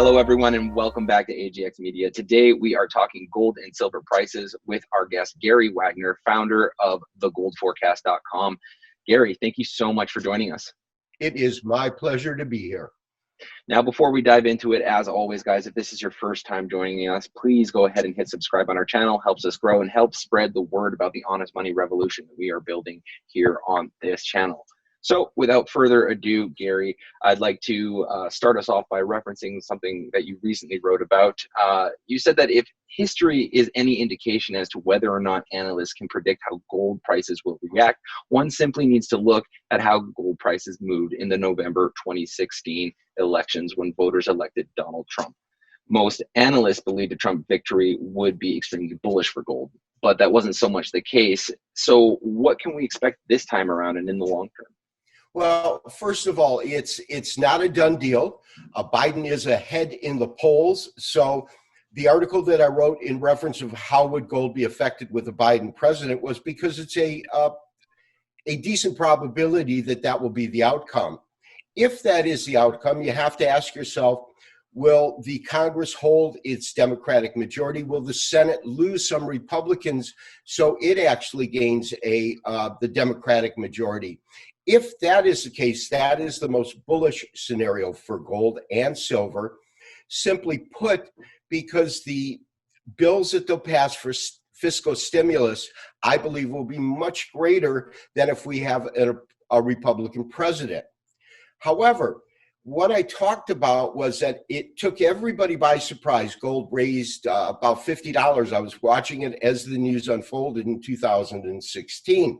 Hello, everyone, and welcome back to AGX Media. Today, we are talking gold and silver prices with our guest, Gary Wagner, founder of thegoldforecast.com. Gary, thank you so much for joining us. It is my pleasure to be here. Now, before we dive into it, as always, guys, if this is your first time joining us, please go ahead and hit subscribe on our channel. Helps us grow and helps spread the word about the honest money revolution that we are building here on this channel. So without further ado, Gary, I'd like to start us off by referencing something that you recently wrote about. You said that if history is any indication as to whether or not analysts can predict how gold prices will react, one simply needs to look at how gold prices moved in the November 2016 elections when voters elected Donald Trump. Most analysts believed a Trump victory would be extremely bullish for gold, but that wasn't so much the case. So what can we expect this time around and in the long term? Well, first of all, it's not a done deal. Biden is ahead in the polls. So the article that I wrote in reference of how would gold be affected with a Biden president was because it's a decent probability that that will be the outcome. If that is the outcome, you have to ask yourself, will the Congress hold its Democratic majority? Will the Senate lose some Republicans so it actually gains the Democratic majority? If that is the case, that is the most bullish scenario for gold and silver. Simply put, because the bills that they'll pass for fiscal stimulus, I believe, will be much greater than if we have a Republican president. However, what I talked about was that it took everybody by surprise. Gold raised about $50. I was watching it as the news unfolded in 2016.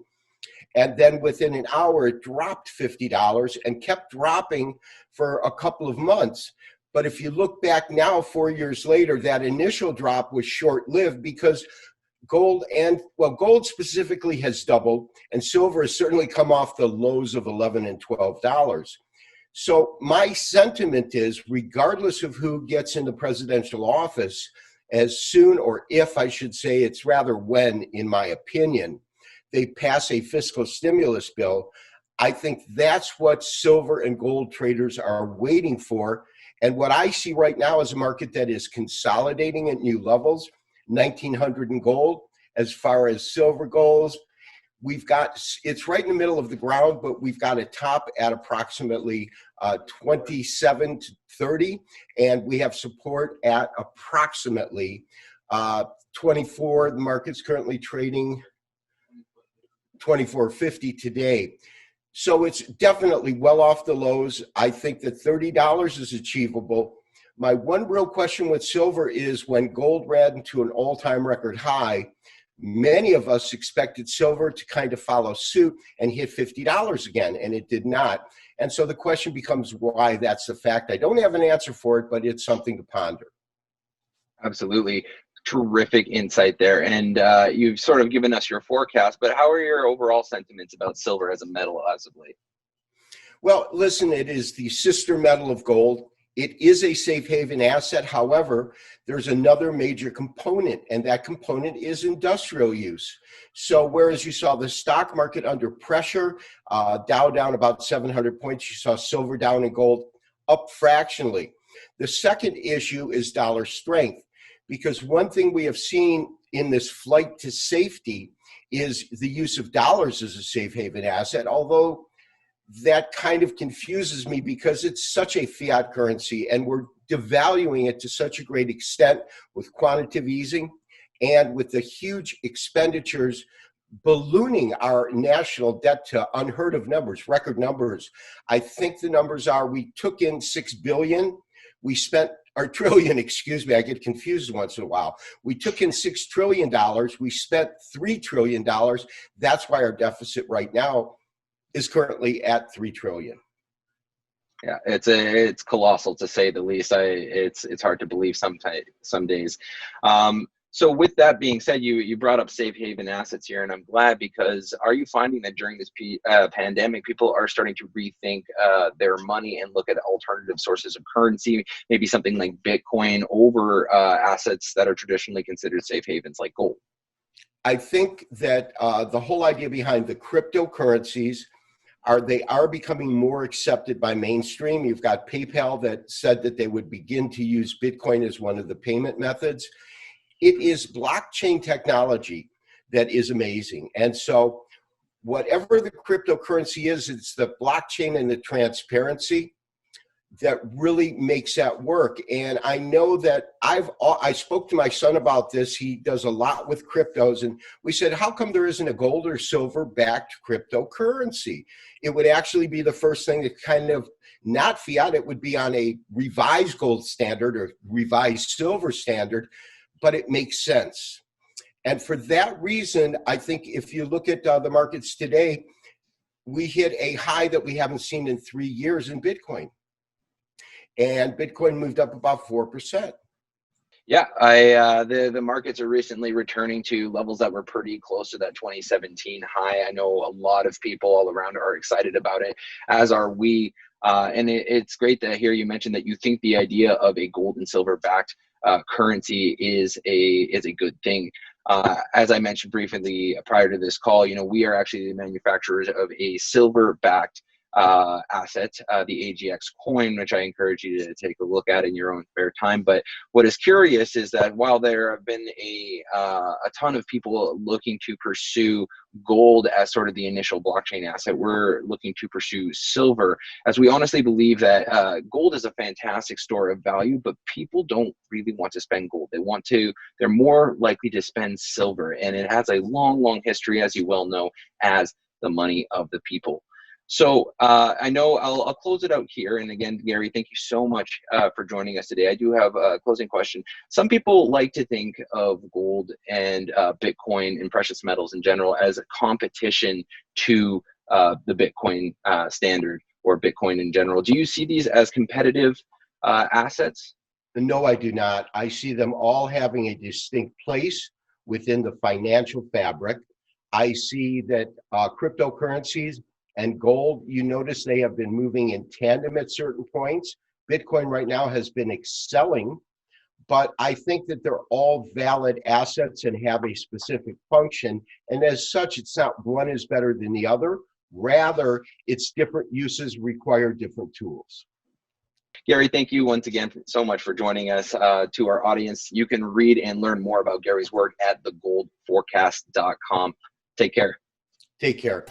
And then within an hour, it dropped $50 and kept dropping for a couple of months. But if you look back now, 4 years later, that initial drop was short-lived because gold specifically has doubled, and silver has certainly come off the lows of $11 and $12. So my sentiment is, regardless of who gets into presidential office, as soon, or if I should say, it's rather when, in my opinion, they pass a fiscal stimulus bill, I think that's what silver and gold traders are waiting for. And what I see right now is a market that is consolidating at new levels, 1900 in gold. As far as silver goes, it's right in the middle of the ground, but we've got a top at approximately 27 to 30, and we have support at approximately 24. The market's currently trading 24.50 today. So it's definitely well off the lows. I think that $30 is achievable. My one real question with silver is when gold ran to an all-time record high, many of us expected silver to kind of follow suit and hit $50 again, and it did not. And so the question becomes why that's the fact. I don't have an answer for it, but it's something to ponder. Absolutely. Terrific insight there. And you've sort of given us your forecast, but how are your overall sentiments about silver as a metal as of late? Well, listen, it is the sister metal of gold. It is a safe haven asset. However, there's another major component, and that component is industrial use. So whereas you saw the stock market under pressure, Dow down about 700 points, you saw silver down and gold up fractionally. The second issue is dollar strength, because one thing we have seen in this flight to safety is the use of dollars as a safe haven asset, although that kind of confuses me because it's such a fiat currency and we're devaluing it to such a great extent with quantitative easing and with the huge expenditures ballooning our national debt to unheard of numbers, record numbers. I think the numbers are we took in $6 billion, we spent or trillion, excuse me, I get confused once in a while. We took in $6 trillion, we spent $3 trillion. That's why our deficit right now is currently at $3 trillion. Yeah, it's colossal to say the least. It's hard to believe some days. So with that being said, you brought up safe haven assets here, and I'm glad, because are you finding that during this pandemic, people are starting to rethink their money and look at alternative sources of currency, maybe something like Bitcoin over assets that are traditionally considered safe havens like gold? I think that the whole idea behind the cryptocurrencies they are becoming more accepted by mainstream. You've got PayPal that said that they would begin to use Bitcoin as one of the payment methods. It is blockchain technology that is amazing. And so whatever the cryptocurrency is, it's the blockchain and the transparency that really makes that work. And I know that I spoke to my son about this. He does a lot with cryptos, and we said, how come there isn't a gold or silver backed cryptocurrency? It would actually be the first thing to kind of not fiat. It would be on a revised gold standard or revised silver standard, but it makes sense. And for that reason, I think if you look at the markets today, we hit a high that we haven't seen in 3 years in Bitcoin. And Bitcoin moved up about 4%. Yeah, the markets are recently returning to levels that were pretty close to that 2017 high. I know a lot of people all around are excited about it, as are we. And it's great to hear you mention that you think the idea of a gold and silver backed currency is a good thing. As I mentioned briefly prior to this call, we are actually the manufacturers of a silver backed asset, the AGX coin, which I encourage you to take a look at in your own spare time. But what is curious is that while there have been a ton of people looking to pursue gold as sort of the initial blockchain asset, we're looking to pursue silver, as we honestly believe that gold is a fantastic store of value, but people don't really want to spend gold. They're more likely to spend silver, and it has a long history, as you well know, as the money of the people. So I know I'll close it out here. And again, Gary, thank you so much for joining us today. I do have a closing question. Some people like to think of gold and Bitcoin and precious metals in general as a competition to the Bitcoin standard or Bitcoin in general. Do you see these as competitive assets? No, I do not. I see them all having a distinct place within the financial fabric. I see that cryptocurrencies and gold, you notice they have been moving in tandem at certain points. Bitcoin right now has been excelling, but I think that they're all valid assets and have a specific function. And as such, it's not one is better than the other. Rather, it's different uses require different tools. Gary, thank you once again so much for joining us. To our audience, you can read and learn more about Gary's work at thegoldforecast.com. Take care. Take care.